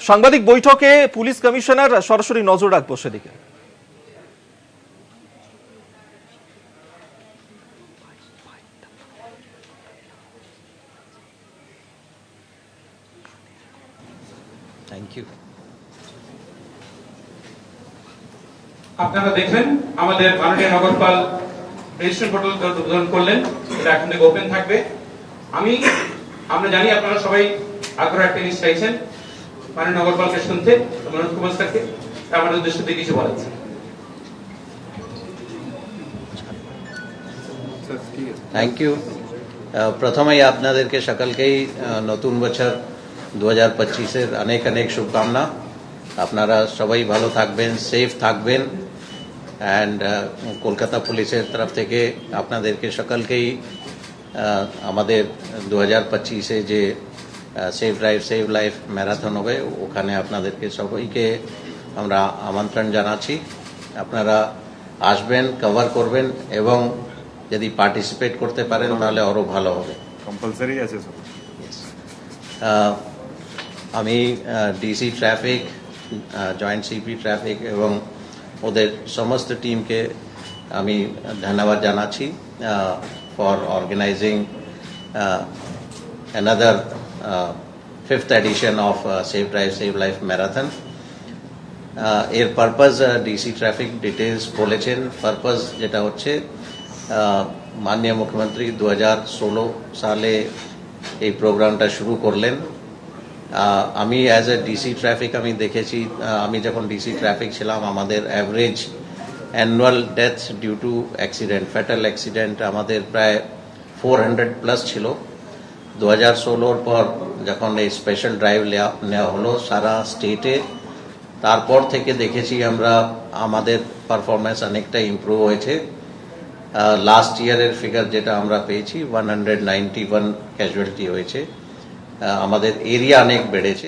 সাংবাদিক বৈঠকে police commissioner সরাসরি নজর রাখবো সেদিকে। Thank you. আপনারা দেখলেন আমাদের মাননীয় নগরপাল রেজিস্ট্রেশন পোর্টাল উদ্বোধন করলেন, এটা এখন থেকে ওপেন থাকবে। আমরা জানি আপনারা সবাই আগ্রহ একটা জিনিস চাইছেন মাননীয় নগরপালকে শুনতে, মনোজ কুমার স্যারকে, আমাদের উদ্দেশ্য দিয়ে কিছু বলেছে। Thank you. প্রথমেই আপনাদেরকে সকলকেই নতুন বছর 2025-এর অনেক অনেক শুভকামনা। আপনারা সবাই ভালো থাকবেন, সেফ থাকবেন। অ্যান্ড কলকাতা পুলিশের তরফ থেকে আপনাদেরকে সকলকেই আমাদের 2025-এ যে save drive save life marathon হবে, ওখানে আপনাদেরকে সবাইকে আমরা আমন্ত্রণ জানাচ্ছি। আপনারা আসবেন, কভার করবেন এবং যদি পার্টিসিপেট করতে পারেন তাহলে আরও ভালো হবে। কম্পালসারি আছে সব। আমি DC traffic, joint CP traffic এবং ওদের সমস্ত টিমকে আমি ধন্যবাদ জানাচ্ছি for organising another 5th edition of save drive save life marathon. এর পারপাস ডিসি ট্রাফিক ডিটেলস বলেছেন। পারপাস যেটা হচ্ছে মাননীয় মুখ্যমন্ত্রী 2016 সালে এই প্রোগ্রামটা শুরু করলেন। আমি অ্যাজ এ ডিসি ট্রাফিক আমি দেখেছি, আমি যখন ডিসি ট্রাফিক ছিলাম আমাদের average annual death due to accident, fatal accident আমাদের প্রায় 400+ ছিল। 2016-র পর যখন এই স্পেশাল ড্রাইভ নেওয়া হলো সারা স্টেটে, তারপর থেকে দেখেছি আমরা আমাদের পারফরমেন্স অনেকটা ইমপ্রুভ হয়েছে। লাস্ট ইয়ারের ফিগার যেটা আমরা পেয়েছি 191 ক্যাজুয়ালিটি হয়েছে। আমাদের এরিয়া অনেক বেড়েছে।